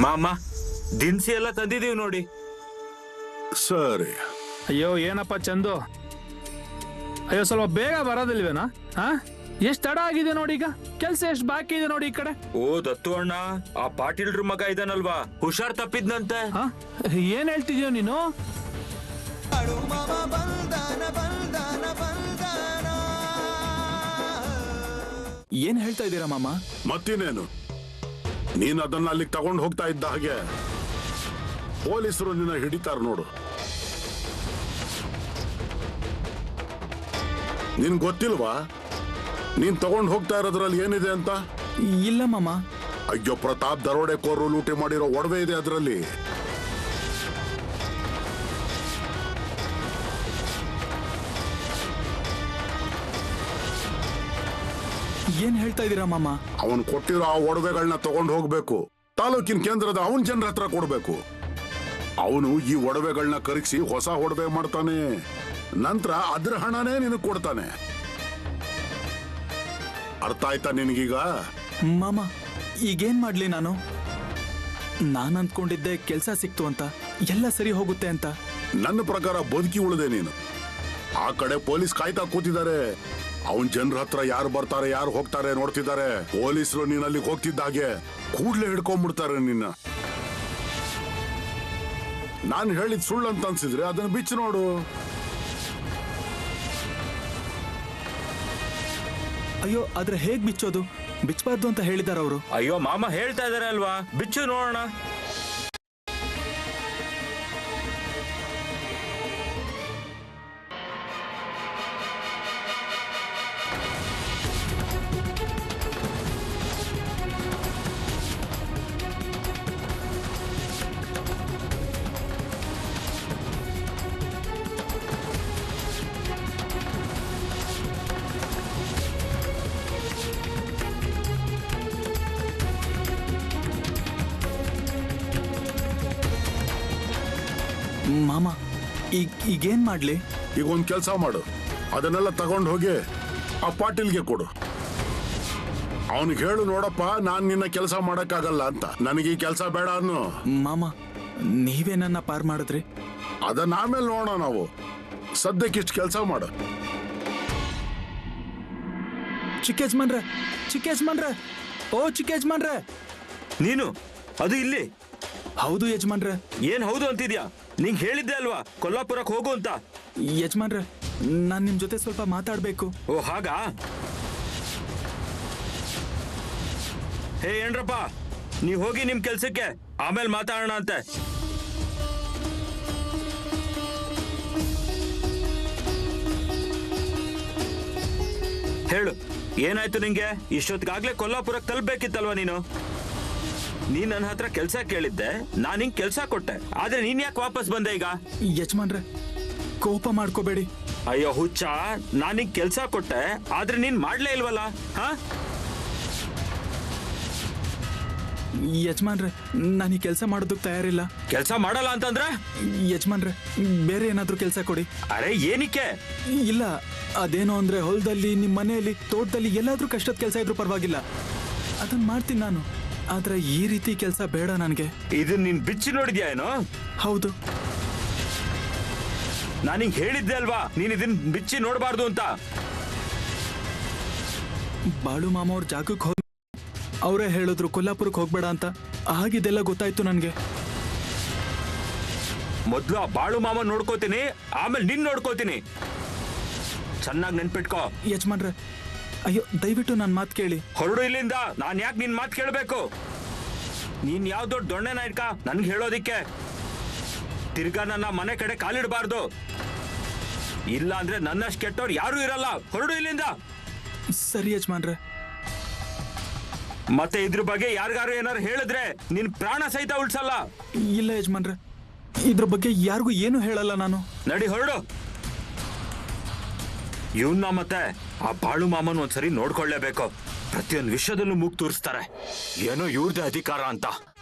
ಮಾಮ ದಿನಸಿ ಎಲ್ಲ ತಂದಿದೀವಿ ನೋಡಿ. ಸರಿ. ಅಯ್ಯೋ ಏನಪ್ಪ ಚಂದು, ಅಯ್ಯೋ ಸ್ವಲ್ಪ ಬೇಗ ಬರೋದಿಲ್ವೇನಾ? ಎಷ್ಟ್ ತಡ ಆಗಿದೆ ನೋಡಿ, ಈಗ ಕೆಲ್ಸ ಎಷ್ಟ್ ಬಾಕಿ ಇದೆ ನೋಡಿ ಈ ಕಡೆ. ಓ ದತ್ತು ಅಣ್ಣ, ಆ ಪಾಟೀಲ್ರ ಮಗ ಇದಾನಲ್ವಾ, ಹುಷಾರ್ ತಪ್ಪಿದ್ನಂತೆ. ಏನ್ ಹೇಳ್ತಿದ್ಯೋ ನೀನು? ಏನ್ ಹೇಳ್ತಾ ಇದ್ದೀರಾ ಮಾಮ? ಮತ್ತಿನೇನು, ನೀನ್ ಅದನ್ನ ಅಲ್ಲಿಗೆ ತಗೊಂಡು ಹೋಗ್ತಾ ಇದ್ದ ಹಾಗೆ ಪೊಲೀಸರು ನಿನ್ನ ಹಿಡಿತಾರ ನೋಡು. ನಿನ್ ಗೊತ್ತಿಲ್ವಾ ನೀನ್ ತಗೊಂಡು ಹೋಗ್ತಾ ಇರೋದ್ರಲ್ಲಿ ಏನಿದೆ ಅಂತ? ಇಲ್ಲ ಮಾಮ. ಅಯ್ಯೋ ಪ್ರತಾಪ್ ದರೋಡೆಕೋರರು ಲೂಟಿ ಮಾಡಿರೋ ಒಡವೆ ಇದೆ ಅದರಲ್ಲಿ. ಏನ್ ಹೇಳ್ತಾ ಇದೀರಾ ಮಾಮ? ಅವನ್ ಕೊಟ್ಟಿರೋ ಆ ಒಡವೆಗಳನ್ನ ತಗೊಂಡು ಹೋಗ್ಬೇಕು, ತಾಲೂಕಿನ ಕೇಂದ್ರದ ಅವನ್ ಜನರ ಹತ್ರ ಕೊಡ್ಬೇಕು. ಅವನು ಈ ಒಡವೆಗಳನ್ನ ಕರಗಿಸಿ ಹೊಸ ಒಡವೆ ಮಾಡ್ತಾನೆ, ನಂತರ ಅದ್ರ ಹಣನೇ ನಿನಗೆ ಕೊಡ್ತಾನೆ. ಅರ್ಥ ಆಯ್ತಾ ನಿನಗೀಗ? ಮಾಮ ಈಗೇನ್ ಮಾಡ್ಲಿ ನಾನು? ನಾನ್ ಅಂದ್ಕೊಂಡಿದ್ದೆ ಕೆಲ್ಸ ಸಿಕ್ತು ಅಂತ, ಎಲ್ಲ ಸರಿ ಹೋಗುತ್ತೆ ಅಂತ. ನನ್ನ ಪ್ರಕಾರ ಬದುಕಿ ಉಳಿದೆ ನೀನು. ಆ ಕಡೆ ಪೊಲೀಸ್ ಕಾಯ್ತಾ ಕೂತಿದ್ದಾರೆ, ಅವನ್ ಜನರ ಹತ್ರ ಯಾರು ಬರ್ತಾರೆ ಯಾರು ಹೋಗ್ತಾರೆ ನೋಡ್ತಿದ್ದಾರೆ. ಪೊಲೀಸರು ನೀನಲ್ಲಿ ಹೋಗ್ತಿದ್ದಾಗೆ ಕೂಡ್ಲೆ ಹಿಡ್ಕೊಂಡ್ಬಿಡ್ತಾರೆ ನಿನ್ನ. ನಾನು ಹೇಳಿದ್ ಸುಳ್ಳು ಅಂತ ಅನ್ಸಿದ್ರೆ ಅದನ್ನ ಬಿಚ್ಚು ನೋಡು. ಅಯ್ಯೋ ಆದ್ರೆ ಹೇಗ್ ಬಿಚ್ಚೋದು? ಬಿಚ್ಚಬಾರ್ದು ಅಂತ ಹೇಳಿದಾರ ಅವರು. ಅಯ್ಯೋ ಮಾಮ ಹೇಳ್ತಾ ಇದಾರೆ ಅಲ್ವಾ, ಬಿಚ್ಚು ನೋಡೋಣ. ಮಾಮ ಈಗೇನ್ ಮಾಡ್ಲಿ? ಈಗ ಒಂದ್ ಕೆಲಸ ಮಾಡು, ಅದನ್ನೆಲ್ಲ ತಗೊಂಡು ಹೋಗಿ ಆ ಪಾಟೀಲ್ಗೆ ಕೊಡು. ಅವನಿಗೆ ಹೇಳು, ನೋಡಪ್ಪ ನಾನ್ ನಿನ್ನ ಕೆಲಸ ಮಾಡಕ್ಕಾಗಲ್ಲ ಅಂತ, ನನಗೆ ಈ ಕೆಲಸ ಬೇಡ ಅನ್ನು. ಮಾಮ ನೀವೇ ನನ್ನ ಪಾರ್ ಮಾಡಿದ್ರಿ. ಅದನ್ನ ಆಮೇಲೆ ನೋಡೋಣ, ನಾವು ಸದ್ಯಕ್ಕೆ ಇಷ್ಟು ಕೆಲಸ ಮಾಡು. ಚಿಕ್ಕ ಯಜಮಾನ್ರೆ, ಚಿಕ್ಕ ಯಜಮಾನ್ರೆ, ಓ ಚಿಕ್ಕ ಯಜಮಾನ್ರೆ. ನೀನು ಅದು ಇಲ್ಲಿ? ಹೌದು ಯಜಮಾನ್ರೆ. ಏನ್ ಹೌದು ಅಂತಿದ್ಯಾ? ನಿಂಗೆ ಹೇಳಿದ್ದೆ ಅಲ್ವಾ ಕೊಲ್ಲಾಪುರಕ್ಕೆ ಹೋಗು ಅಂತ. ಯಜಮಾನ್ರೆ ನಾನ್ ನಿಮ್ ಜೊತೆ ಸ್ವಲ್ಪ ಮಾತಾಡ್ಬೇಕು. ಓ ಹಾಗಾ? ಹೇ ಏನ್ರಪ್ಪ, ನೀವ್ ಹೋಗಿ ನಿಮ್ ಕೆಲ್ಸಕ್ಕೆ, ಆಮೇಲೆ ಮಾತಾಡೋಣ ಅಂತೆ. ಹೇಳು, ಏನಾಯ್ತು ನಿಂಗೆ? ಇಷ್ಟೊತ್ತಿಗಾಗ್ಲೇ ಕೊಲ್ಲಾಪುರಕ್ಕೆ ತಲುಪಬೇಕಿತ್ತಲ್ವಾ ನೀನು? ನೀನ್ ನನ್ನ ಹತ್ರ ಕೆಲ್ಸ ಕೇಳಿದ್ದೆ, ನಾನ್ ನಿಂಗೆ ಕೆಲ್ಸ ಕೊಟ್ಟೆ, ಆದ್ರೆ ನೀನ್ ಯಾಕೆ ವಾಪಸ್ ಬಂದೆ ಈಗ? ಯಜಮಾನ್ರೆ ಕೋಪ ಮಾಡ್ಕೋಬೇಡಿ. ಅಯ್ಯೋ ಹುಚ್ಚ, ನಾನ್ ನಿಂಗೆ ಕೆಲ್ಸ ಕೊಟ್ಟೆ, ಆದ್ರೆ ನೀನ್ ಮಾಡ್ಲೇ ಇಲ್ವಲ್ಲ? ಹಾ ಯಜಮಾನ್ರೆ ನಾನು ಈ ಕೆಲಸ ಮಾಡೋದಕ್ಕೆ ತಯಾರಿಲ್ಲ. ಕೆಲ್ಸ ಮಾಡಲ್ಲ ಅಂತಂದ್ರೆ? ಯಜಮಾನ್ರೆ ಬೇರೆ ಏನಾದ್ರೂ ಕೆಲಸ ಕೊಡಿ. ಅರೆ ಏನಕ್ಕೆ? ಇಲ್ಲ ಅದೇನೋ ಅಂದ್ರೆ ಹೊಲದಲ್ಲಿ, ನಿಮ್ ಮನೆಯಲ್ಲಿ, ತೋಟದಲ್ಲಿ ಎಲ್ಲಾದ್ರೂ ಕಷ್ಟದ ಕೆಲಸ ಇದ್ರೂ ಪರವಾಗಿಲ್ಲ, ಅದನ್ನ ಮಾಡ್ತೀನಿ ನಾನು. ಆದ್ರೆ ಈ ರೀತಿ ಕೆಲಸ ಬೇಡ ನನಗೆ. ಇದನ್ನ ನೀನ್ ಬಿಚ್ಚಿ ನೋಡಿದ್ಯಾ ಏನೋ? ಹೌದು. ನಾನಿಂಗ್ ಹೇಳಿದ್ದೆ ಅಲ್ವಾ ನೀನ್ ಇದನ್ ಬಿಚ್ಚಿ ನೋಡಬಾರ್ದು ಅಂತ. ಬಾಳು ಮಾಮ ಅವ್ರ ಜಾಗಕ್ಕೆ ಹೋಗಿ ಅವರೇ ಹೇಳಿದ್ರು ಕೊಲ್ಲಾಪುರಕ್ಕೆ ಹೋಗ್ಬೇಡ ಅಂತ. ಆಗಿದೆಲ್ಲ ಗೊತ್ತಾಯ್ತು ನನ್ಗೆ. ಮೊದ್ಲು ಆ ಬಾಳು ಮಾಮ ನೋಡ್ಕೋತೀನಿ, ಆಮೇಲೆ ನಿನ್ ನೋಡ್ಕೋತೀನಿ. ಚೆನ್ನಾಗಿ ನೆನ್ಪಿಟ್ಕೋ. ಯಜಮಾನ್ರೆ ಅಯ್ಯೋ ದಯವಿಟ್ಟು ನನ್ ಮಾತು ಕೇಳಿ. ಹೊರಡು ಇಲ್ಲಿಂದ. ನಾನ್ ಯಾಕೆ ನಿನ್ ಮಾತು ಕೇಳ್ಬೇಕು? ನೀನ್ ಯಾವ ದೊಡ್ಡ ದೊಣ್ಣೆನ ಇಟ್ಕ ನನ್ಗೆ ಹೇಳೋದಿಕ್ಕೆ? ತಿರ್ಗಾ ನನ್ನ ಮನೆ ಕಡೆ ಕಾಲಿಡಬಾರ್ದು, ಇಲ್ಲ ಅಂದ್ರೆ ನನ್ನಷ್ಟು ಕೆಟ್ಟವ್ರು ಯಾರು ಇರಲ್ಲ. ಹೊರಡು ಇಲ್ಲಿಂದ. ಸರಿ ಯಜಮಾನ್ರೆ. ಮತ್ತೆ ಇದ್ರ ಬಗ್ಗೆ ಯಾರಿಗಾರು ಏನಾರು ಹೇಳಿದ್ರೆ ನಿನ್ ಪ್ರಾಣ ಸಹಿತ ಉಳ್ಸಲ್ಲ. ಇಲ್ಲ ಯಜಮಾನ್ರೆ, ಇದ್ರ ಬಗ್ಗೆ ಯಾರಿಗೂ ಏನು ಹೇಳಲ್ಲ ನಾನು. ನಡಿ ಹೊರಡು. ಇವನ್ನ ಮತ್ತೆ ಆ ಬಾಳು ಮಾಮನ್ ಒಂದ್ಸರಿ ನೋಡ್ಕೊಳ್ಳೇಬೇಕು. ಪ್ರತಿಯೊಂದು ವಿಷಯದಲ್ಲೂ ಮೂಗ್ ತೋರಿಸ್ತಾರೆ, ಏನೋ ಇವ್ರದೇ ಅಧಿಕಾರ ಅಂತ.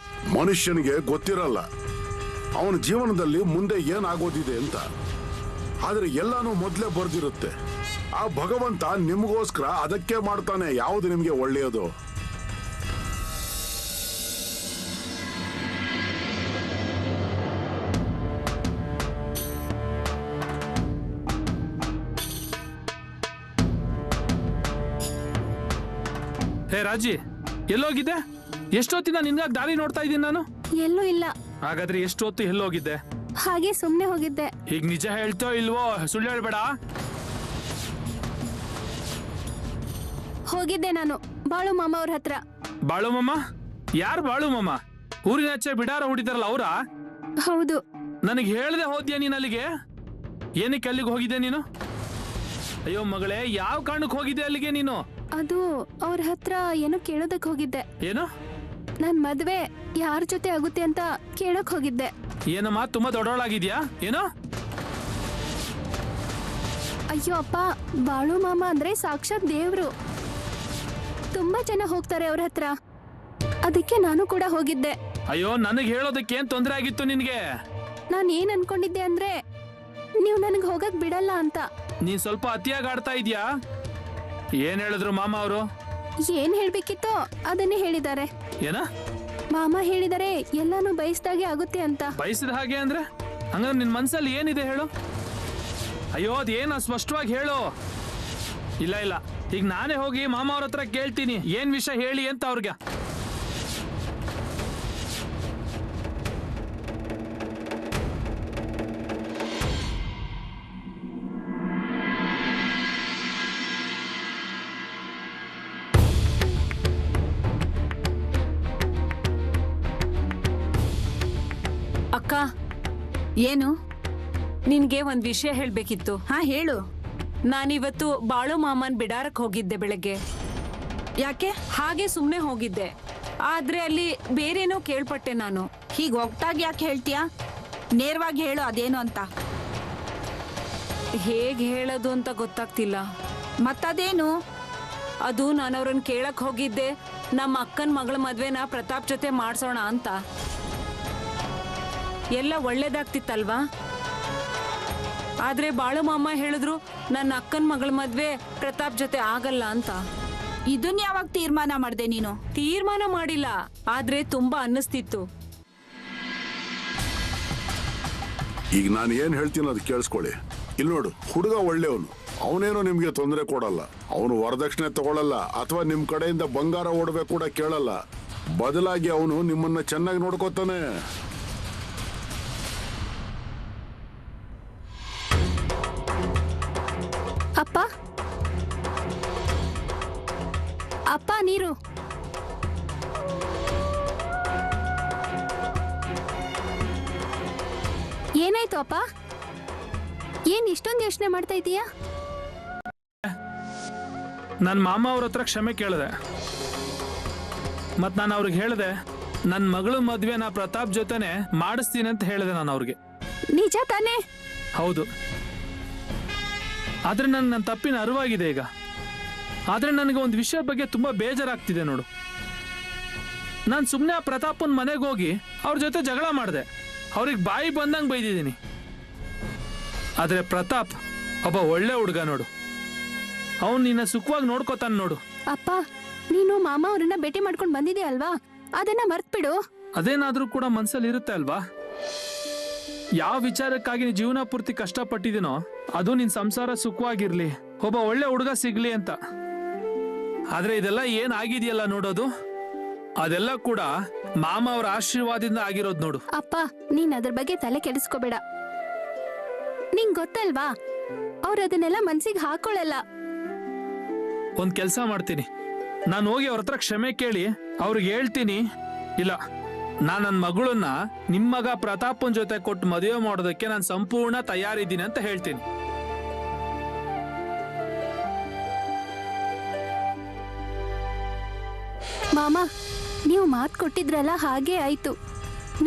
ಮನುಷ್ಯನಿಗೆ ಗೊತ್ತಿರಲ್ಲ ಅವನ ಜೀವನದಲ್ಲಿ ಮುಂದೆ ಏನಾಗೋದಿದೆ ಅಂತ, ಆದ್ರೆ ಎಲ್ಲಾನು ಮೊದಲೇ ಬರ್ದಿರುತ್ತೆ. ಆ ಭಗವಂತ ನಿಮಗೋಸ್ಕರ ಅದಕ್ಕೆ ಮಾಡ್ತಾನೆ ಯಾವುದು ನಿಮ್ಗೆ ಒಳ್ಳೆಯದು. ರಾಜಿ, ಎಲ್ಲೋಗಿದ್ದೆ? ಎಷ್ಟೊತ್ತಿನ ನಿನ್ಗಾಗಿ ದಾರಿ ನೋಡ್ತಾ ಇದ್ದೀನಿ ನಾನು. ಎಲ್ಲೂ ಇಲ್ಲ. ಹಾಗಾದ್ರೆ ಎಷ್ಟೊತ್ತು ಎಲ್ಲೋಗಿದ್ದೆ? ಹಾಗೆ ಸುಮ್ನೆ ಹೋಗಿದ್ದೆ. ಈಗ ನಿಜ ಹೇಳ್ತೋ ಇಲ್ವೋ, ಸುಳ್ಳು ಹೇಳ್ಬೇಡ. ಹೋಗಿದ್ದೆ ನಾನು ಬಾಳು ಮಾಮ ಅವ್ರ ಹತ್ರ. ಬಾಳು ಮಾಮ? ಯಾರು ಬಾಳು ಮಾಮ? ಊರಿನಾಚೆ ಬಿಡಾರ ಹೊಡಿತಾರಲ್ಲ ಅವರ? ಹೌದು. ನನಗೆ ಹೇಳ್ದೆ ಹೋದ್ಯಾ ನೀನ್ ಅಲ್ಲಿಗೆ? ಏನಕ್ಕೆ ಅಲ್ಲಿಗೆ ಹೋಗಿದ್ದೆ ನೀನು? ಅಯ್ಯೋ ಮಗಳೇ, ಯಾವ ಕಾರಣಕ್ಕೆ ಹೋಗಿದ್ದೆ ಅಲ್ಲಿಗೆ ನೀನು? ಅದು ಅವ್ರ ಹತ್ರ ಏನೋ ಕೇಳೋದಕ್ ಹೋಗಿದ್ದೆ. ಏನು? ನನ್ ಮದ್ವೆ ಯಾರ ಜೊತೆ ಆಗುತ್ತೆ ಅಂತ ಕೇಳಕ್ ಹೋಗಿದ್ದೆ. ಏನಮ್ಮ, ತುಂಬಾ ದೊಡ್ಡವಳಾಗಿದ್ಯಾ ಏನೋ? ಅಯ್ಯೋ ಅಪ್ಪ, ಬಾಳು ಮಾಮ ಅಂದ್ರೆ ಸಾಕ್ಷಾತ್ ದೇವ್ರು. ತುಂಬಾ ಜನ ಹೋಗ್ತಾರೆ ಅವ್ರ ಹತ್ರ, ಅದಕ್ಕೆ ನಾನು ಕೂಡ ಹೋಗಿದ್ದೆ. ಅಯ್ಯೋ, ನನಗೆ ಹೇಳೋದಕ್ಕೆ ಏನ್ ತೊಂದರೆ ಆಗಿತ್ತು ನಿನ್ಗೆ? ನಾನ್ ಏನ್ ಅನ್ಕೊಂಡಿದ್ದೆ ಅಂದ್ರೆ ನೀವು ನನಗ್ ಹೋಗಕ್ ಬಿಡಲ್ಲ ಅಂತ. ನೀನ್ ಸ್ವಲ್ಪ ಅತಿಯಾಗಿ ಆಡ್ತಾ ಇದ್ಯಾ? ಏನ್ ಹೇಳಿದ್ರು ಮಾಮ ಅವರು? ಏನ್ ಹೇಳ್ಬೇಕಿತ್ತೋ ಅದನ್ನೇ ಹೇಳಿದ್ದಾರೆ. ಏನ? ಮಾಮ ಹೇಳಿದರೆ ಎಲ್ಲಾನು ಬಯಸ್ದಾಗೆ ಆಗುತ್ತೆ ಅಂತ. ಬಯಸಿದ ಹಾಗೆ ಅಂದ್ರೆ ಹಂಗಂದ್ರೆ ನಿನ್ ಮನ್ಸಲ್ಲಿ ಏನಿದೆ ಹೇಳು? ಅಯ್ಯೋ, ಅದೇನ ಸ್ಪಷ್ಟವಾಗಿ ಹೇಳು. ಇಲ್ಲ ಇಲ್ಲ, ಈಗ ನಾನೇ ಹೋಗಿ ಮಾಮ ಅವ್ರ ಹತ್ರ ಕೇಳ್ತೀನಿ ಏನ್ ವಿಷಯ ಹೇಳಿ ಅಂತ ಅವ್ರಿಗೆ. ಅಕ್ಕ, ಏನು? ನಿನ್ಗೆ ಒಂದ್ ವಿಷಯ ಹೇಳ್ಬೇಕಿತ್ತು. ಹಾ ಹೇಳು. ನಾನಿವತ್ತು ಬಾಳು ಮಾಮನ್ ಬಿಡಾರಕ್ ಹೋಗಿದ್ದೆ ಬೆಳಗ್ಗೆ. ಯಾಕೆ? ಹಾಗೆ ಸುಮ್ನೆ ಹೋಗಿದ್ದೆ. ಆದ್ರೆ ಅಲ್ಲಿ ಬೇರೇನೋ ಕೇಳ್ಪಟ್ಟೆ ನಾನು. ಹೀಗ್ ಒಗ್ಟಾಗಿ ಯಾಕೆ ಹೇಳ್ತೀಯಾ? ನೇರವಾಗಿ ಹೇಳು ಅದೇನು ಅಂತ. ಹೇಗ್ ಹೇಳೋದು ಅಂತ ಗೊತ್ತಾಗ್ತಿಲ್ಲ. ಮತ್ತದೇನು? ಅದು ನಾನು ಅವ್ರನ್ನ ಕೇಳಕ್ ಹೋಗಿದ್ದೆ, ನಮ್ಮ ಅಕ್ಕನ ಮಗಳ ಮದ್ವೆನ ಪ್ರತಾಪ್ ಜೊತೆ ಮಾಡ್ಸೋಣ ಅಂತ. ಎಲ್ಲ ಒಳ್ಳೇದಾಗ್ತಿತ್ತಲ್ವಾ? ಆದ್ರೆ ಬಾಳು ಮಾಮ ಹೇಳಿದ್ರು ನನ್ನ ಅಕ್ಕನ ಮಗಳ ಮದ್ವೆ ಪ್ರತಾಪ್ ಜೊತೆ ಆಗಲ್ಲ ಅಂತ. ಇದನ್ ಯಾವಾಗ ತೀರ್ಮಾನ ಮಾಡ್ದೆ ನೀನು? ತೀರ್ಮಾನ ಮಾಡಿಲ್ಲ, ಆದ್ರೆ ತುಂಬಾ ಅನ್ನಿಸ್ತಿತ್ತು. ಈಗ ನಾನು ಏನ್ ಹೇಳ್ತೀನಿ ಅದು ಕೇಳಿಸ್ಕೊಳ್ಳಿ. ಇಲ್ಲಿ ನೋಡು, ಹುಡುಗ ಒಳ್ಳೆಯವನು, ಅವನೇನೋ ನಿಮ್ಗೆ ತೊಂದರೆ ಕೊಡಲ್ಲ. ಅವನು ವರದಕ್ಷಿಣೆ ತಗೊಳ್ಳಲ್ಲ ಅಥವಾ ನಿಮ್ ಕಡೆಯಿಂದ ಬಂಗಾರ ಒಡವೆ ಕೂಡ ಕೇಳಲ್ಲ. ಬದಲಾಗಿ ಅವನು ನಿಮ್ಮನ್ನ ಚೆನ್ನಾಗಿ ನೋಡ್ಕೋತಾನೆ. ಅಪ್ಪ, ಅಪ್ಪ ನೀರು. ಏನಾಯ್ತು ಅಪ್ಪ? ಏನ್ ಇಷ್ಟೊಂದು ಯೋಚನೆ ಮಾಡ್ತಾ ಇದೀಯಾ? ನನ್ನ ಮಾಮ ಅವ್ರ ಹತ್ರ ಕ್ಷಮೆ ಕೇಳಿದೆ. ಮತ್ ನಾನು ಅವ್ರಿಗೆ ಹೇಳಿದೆ ನನ್ನ ಮಗಳು ಮದ್ವೆನ ಪ್ರತಾಪ್ ಜೊತೆನೆ ಮಾಡಿಸ್ತೀನಿ ಅಂತ ಹೇಳಿದೆ ನಾನು ಅವ್ರಿಗೆ. ನಿಜ ತಾನೇ? ಹೌದು. ಆದ್ರೆ ನನ್ನ ತಪ್ಪಿನ ಅರಿವಾಗಿದೆ ಈಗ. ಆದ್ರೆ ನನಗೆ ಒಂದು ವಿಷಯ ಬಗ್ಗೆ ತುಂಬಾ ಬೇಜಾರಾಗ್ತಿದೆ ನೋಡು. ನಾನು ಸುಮ್ಮನೆ ಆ ಪ್ರತಾಪನ್ ಮನೆಗೆ ಹೋಗಿ ಅವ್ರ ಜೊತೆ ಜಗಳ ಮಾಡಿದೆ. ಅವ್ರಿಗೆ ಬಾಯಿ ಬಂದಂಗೆ ಬೈದಿದ್ದೀನಿ. ಆದ್ರೆ ಪ್ರತಾಪ್ ಒಬ್ಬ ಒಳ್ಳೆ ಹುಡುಗ ನೋಡು. ಅವನು ನಿನ್ನ ಸುಖವಾಗಿ ನೋಡ್ಕೋತಾನೆ ನೋಡು. ಅಪ್ಪ, ನೀನು ಮಾಮ ಅವ್ರನ್ನ ಭೇಟಿ ಮಾಡ್ಕೊಂಡು ಬಂದಿದ್ಯಾ ಅಲ್ವಾ? ಅದನ್ನ ಮರ್ತ್ಬಿಡು. ಅದೇನಾದ್ರೂ ಕೂಡ ಮನ್ಸಲ್ಲಿ ಇರುತ್ತೆ ಅಲ್ವಾ? ಯಾವ ವಿಚಾರಕ್ಕಾಗಿ ನೀನ್ ಜೀವನ ಪೂರ್ತಿ ಕಷ್ಟಪಟ್ಟಿದ್ದೀನೋ ಅದು ನಿನ್ ಸಂಸಾರ ಸುಖವಾಗಿರ್ಲಿ, ಒಬ್ಬ ಒಳ್ಳೆ ಹುಡುಗ ಸಿಗ್ಲಿ ಅಂತ. ಆದ್ರೆ ಇದೆಲ್ಲ ಏನ್ ಆಗಿದೆಯಲ್ಲ ನೋಡೋದು, ಅದೆಲ್ಲ ಕೂಡ ಮಾಮ ಅವರ ಆಶೀರ್ವಾದದಿಂದ ಆಗಿರೋದು ನೋಡು. ಅಪ್ಪ, ನೀನ್ ಅದ್ರ ಬಗ್ಗೆ ತಲೆ ಕೆಡಿಸ್ಕೋಬೇಡ. ನಿಂಗ್ ಗೊತ್ತಲ್ವಾ, ಅವ್ರ ಅದನ್ನೆಲ್ಲ ಮನ್ಸಿಗೆ ಹಾಕೊಳ್ಳಲ್ಲ. ಒಂದ್ ಕೆಲ್ಸ ಮಾಡ್ತೀನಿ, ನಾನು ಹೋಗಿ ಅವ್ರ ಹತ್ರ ಕ್ಷಮೆ ಕೇಳಿ ಅವ್ರಿಗೆ ಹೇಳ್ತೀನಿ, ಇಲ್ಲ ನಾನು ನನ್ನ ಮಗಳನ್ನ ನಿಮ್ಮ ಮಗ ಪ್ರತಾಪನ್ ಜೊತೆ ಕೊಟ್ಟು ಮದುವೆ ಮಾಡೋದಕ್ಕೆ ನಾನು ಸಂಪೂರ್ಣ ತಯಾರಿದ್ದೀನಿ ಅಂತ ಹೇಳ್ತೀನಿ. ಮಾಮ, ನೀವು ಮಾತು ಕೊಟ್ಟಿದ್ರಲ್ಲ, ಹಾಗೆ ಆಯ್ತು.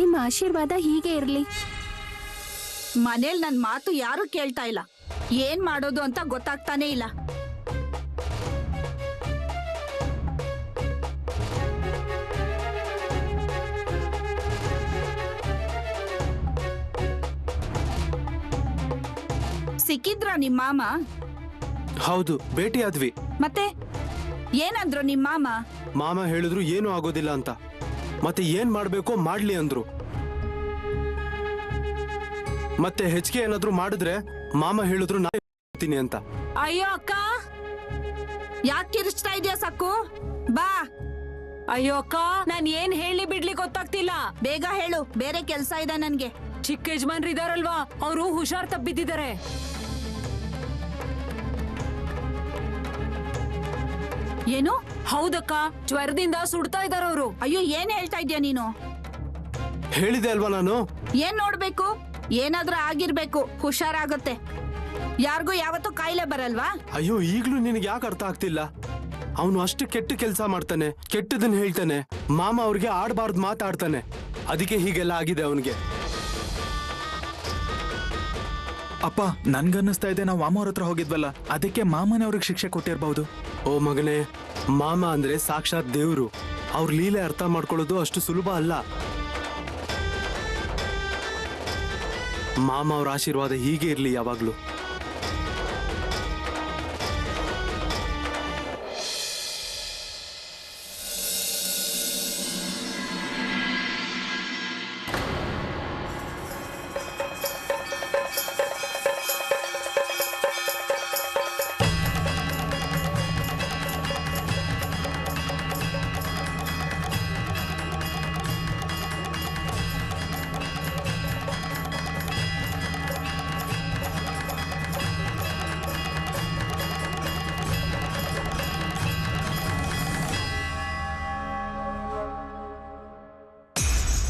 ನಿಮ್ಮ ಆಶೀರ್ವಾದ ಹೀಗೆ ಇರ್ಲಿ. ಮನೇಲಿ ನನ್ ಮಾತು ಯಾರು ಕೇಳ್ತಾ ಇಲ್ಲ. ಏನ್ ಮಾಡೋದು ಅಂತ ಗೊತ್ತಾಗ್ತಾನೆ ಇಲ್ಲ. ಸಿಕ್ಕಿದ್ರ ನಿಮ್ ಮಾಮ? ಹೌದು, ಭೇಟಿ ಆದ್ವಿ. ಮತ್ತೆ ಏನಂದ್ರು ನಿಮ್ ಮಾಮ? ಮಾಮ ಹೇಳಿದ್ರು ಏನು ಆಗೋದಿಲ್ಲ ಅಂತ. ಮತ್ತೆ ಏನ್ ಮಾಡ್ಬೇಕೋ ಮಾಡ್ಲಿ ಅಂದ್ರು. ಮತ್ತೆ ಹೆಚ್ಚಿಗೆ ಏನಾದ್ರು ಮಾಡಿದ್ರೆ ಮಾಮ ಹೇಳಿದ್ರು ನಾನು ಅಂತ. ಅಯ್ಯೋ ಅಕ್ಕ, ಯಾಕೆ ಕಿರಿಸ್ತಾ ಇದೆಯಾ ಸಾಕು? ಬಾ ಅಯ್ಯೋ ಅಕ್ಕ ನಾನ್ ಏನ್ ಹೇಳಿ ಬಿಡ್ಲಿ ಗೊತ್ತಾಗ್ತಿಲ್ಲ. ಬೇಗ ಹೇಳು, ಬೇರೆ ಕೆಲ್ಸ ಇದೆ ನನ್ಗೆ. ಚಿಕ್ಕ ಯಜಮಾನ್ರು ಇದಾರಲ್ವಾ, ಅವರು ಹುಷಾರ್ ತಪ್ಪಿದ್ದಾರೆ. ಏನು? ಹೌದಕ್ಕ, ಜ್ವರದಿಂದ ಸುಡ್ತಾ ಇದಾರ ಅವರು. ಅಯ್ಯೋ, ಏನ್ ಹೇಳ್ತಾ ಇದ್ಯಾ ನೀನು? ಹೇಳಿದೆ ಅಲ್ವಾ ನಾನು. ಏನ್ ನೋಡ್ಬೇಕು? ಏನಾದ್ರೂ ಆಗಿರ್ಬೇಕು, ಹುಷಾರಾಗುತ್ತೆ. ಯಾರಿಗೂ ಯಾವತ್ತೂ ಕಾಯಿಲೆ ಬರಲ್ವಾ? ಅಯ್ಯೋ, ಈಗ್ಲೂ ನಿನಗೆ ಯಾಕೆ ಅರ್ಥ ಆಗ್ತಿಲ್ಲ? ಅವನು ಅಷ್ಟು ಕೆಟ್ಟ ಕೆಲಸ ಮಾಡ್ತಾನೆ, ಕೆಟ್ಟದನ್ನ ಹೇಳ್ತಾನೆ. ಮಾಮ ಅವ್ರಿಗೆ ಆಡ್ಬಾರ್ದು ಮಾತಾಡ್ತಾನೆ. ಅದಕ್ಕೆ ಹೀಗೆಲ್ಲ ಆಗಿದೆ ಅವನಿಗೆ. ಅಪ್ಪ, ನನ್ಗನ್ನಿಸ್ತಾ ಇದೆ ನಾವು ಮಾಮ ಅವ್ರ ಹತ್ರ ಹೋಗಿದ್ವಲ್ಲ, ಅದಕ್ಕೆ ಮಾಮನೇ ಅವ್ರಿಗೆ ಶಿಕ್ಷೆ ಕೊಟ್ಟಿರ್ಬಹುದು. ಓ ಮಗನೇ, ಮಾಮ ಅಂದ್ರೆ ಸಾಕ್ಷಾತ್ ದೇವ್ರು. ಅವ್ರ ಲೀಲೆ ಅರ್ಥ ಮಾಡ್ಕೊಳ್ಳೋದು ಅಷ್ಟು ಸುಲಭ ಅಲ್ಲ. ಮಾಮ ಅವ್ರ ಆಶೀರ್ವಾದ ಹೀಗೆ ಇರ್ಲಿ ಯಾವಾಗ್ಲೂ.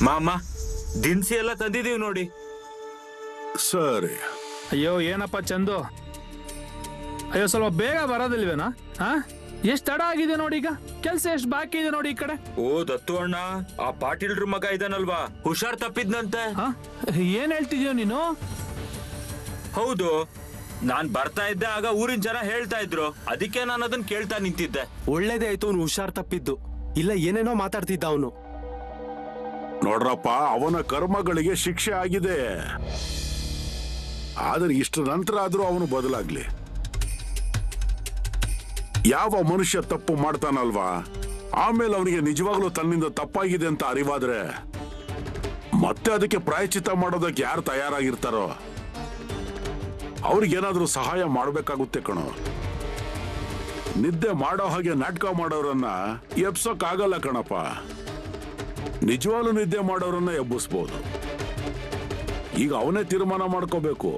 ಮಾಮ, ದಿನಸಿ ಎಲ್ಲ ತಂದಿದೀವಿ ನೋಡಿ. ಸರಿ. ಅಯ್ಯೋ ಏನಪ್ಪ ಚಂದು, ಅಯ್ಯೋ ಸ್ವಲ್ಪ ಬೇಗ ಬರೋದಿಲ್ವೇನಾ? ಹಾ, ಎಷ್ಟ್ ತಡ ಆಗಿದೆ ನೋಡಿ. ಈಗ ಕೆಲ್ಸ ಎಷ್ಟ್ ಬಾಕಿ ಇದೆ ನೋಡಿ ಈ ಕಡೆ. ಓ ದತ್ತು ಅಣ್ಣ, ಆ ಪಾಟೀಲ್ರ ಮಗ ಇದಾನಲ್ವಾ, ಹುಷಾರ್ ತಪ್ಪಿದ್ನಂತೆ. ಹಾ, ಏನ್ ಹೇಳ್ತಿದ್ಯೋ ನೀನು? ಹೌದು, ನಾನ್ ಬರ್ತಾ ಇದ್ದೆ, ಆಗ ಊರಿನ ಜನ ಹೇಳ್ತಾ ಇದ್ರು, ಅದಕ್ಕೆ ನಾನು ಅದನ್ನ ಕೇಳ್ತಾ ನಿಂತಿದ್ದೆ. ಒಳ್ಳೇದೇ ಆಯ್ತು ಅವ್ನು ಹುಷಾರ್ ತಪ್ಪಿದ್ದು, ಇಲ್ಲ ಏನೇನೋ ಮಾತಾಡ್ತಿದ್ದ ಅವನು. ನೋಡ್ರಪ್ಪ, ಅವನ ಕರ್ಮಗಳಿಗೆ ಶಿಕ್ಷೆ ಆಗಿದೆ. ಆದ್ರೆ ಇಷ್ಟ ನಂತರ ಆದ್ರೂ ಅವನು ಬದಲಾಗ್ಲಿ. ಯಾವ ಮನುಷ್ಯ ತಪ್ಪು ಮಾಡ್ತಾನಲ್ವಾ, ಆಮೇಲೆ ಅವನಿಗೆ ನಿಜವಾಗ್ಲೂ ತನ್ನಿಂದ ತಪ್ಪಾಗಿದೆ ಅಂತ ಅರಿವಾದ್ರೆ ಮತ್ತೆ ಅದಕ್ಕೆ ಪ್ರಾಯಶ್ಚಿತ್ತ ಮಾಡೋದಕ್ಕೆ ಯಾರು ತಯಾರಾಗಿರ್ತಾರೋ ಅವ್ರಿಗೇನಾದ್ರೂ ಸಹಾಯ ಮಾಡ್ಬೇಕಾಗುತ್ತೆ ಕಣೋ. ನಿದ್ದೆ ಮಾಡೋ ಹಾಗೆ ನಾಟಕ ಮಾಡೋರನ್ನ ಎಬ್ಸೋಕ್ಕಾಗಲ್ಲ ಕಣಪ್ಪ. ನಿಜವಾಗ್ಲೂ ನಿದ್ದೆ ಮಾಡೋರನ್ನ ಎಬ್ಬಿಸ್ಬೋದು. ಈಗ ಅವನೇ ತೀರ್ಮಾನ ಮಾಡ್ಕೋಬೇಕು,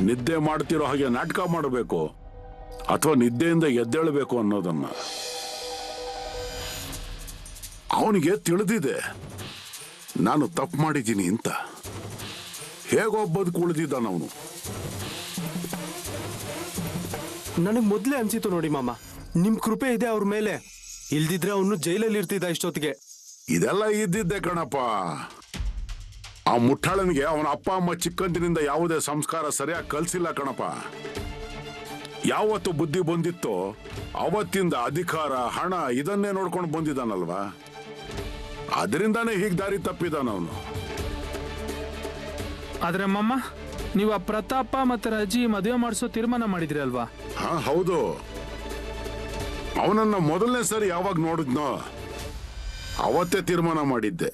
ನಿದ್ದೆ ಮಾಡ್ತಿರೋ ಹಾಗೆ ನಾಟಕ ಮಾಡಬೇಕು ಅಥವಾ ನಿದ್ದೆಯಿಂದ ಎದ್ದೇಳಬೇಕು ಅನ್ನೋದನ್ನ. ಅವನಿಗೆ ತಿಳಿದಿದೆ ನಾನು ತಪ್ಪು ಮಾಡಿದ್ದೀನಿ ಅಂತ. ಹೇಗೋ ಬದುಕು ಉಳಿದಿದ್ದಾನವನು. ನನಗ್ ಮೊದ್ಲೇ ಅನ್ಸಿತ್ತು ನೋಡಿ ಮಾಮ, ನಿಮ್ ಕೃಪೆ ಇದೆ ಅವ್ರ ಮೇಲೆ. ಇಲ್ದಿದ್ರೆ ಅವನು ಜೈಲಲ್ಲಿ ಇರ್ತಿದ್ದ ಇಷ್ಟೊತ್ತಿಗೆ. ಇದೆಲ್ಲ ಇದ್ದಿದ್ದೆ ಕಣಪ್ಪ. ಆ ಮುಟ್ಟಾಳನಿಗೆ ಅವನ ಅಪ್ಪ ಅಮ್ಮ ಚಿಕ್ಕಂದಿನಿಂದ ಯಾವುದೇ ಸಂಸ್ಕಾರ ಸರಿಯಾಗಿ ಕಲ್ಸಿಲ್ಲ ಕಣಪ್ಪ. ಯಾವತ್ತು ಬುದ್ಧಿ ಬಂದಿತ್ತೋ ಅವತ್ತಿಂದ ಅಧಿಕಾರ, ಹಣ ಇದನ್ನೇ ನೋಡ್ಕೊಂಡು ಬಂದಿದ್ದಾನಲ್ವಾ. ಅದರಿಂದಾನೇ ಹೀಗೆ ದಾರಿ ತಪ್ಪಿದಾನವನು. ಆದ್ರೆ ಮಮ್ಮ, ನೀವು ಆ ಪ್ರತಾಪ ಮತ್ತೆ ರಜಿ ಮದುವೆ ಮಾಡಿಸೋ ತೀರ್ಮಾನ ಮಾಡಿದ್ರಿ ಅಲ್ವಾ? ಹಾ ಹೌದು. ಅವನನ್ನ ಮೊದಲನೇ ಸರಿ ಯಾವಾಗ ನೋಡಿದ್ನೋ ಅವತ್ತೇ ತೀರ್ಮಾನ ಮಾಡಿದ್ದೆ.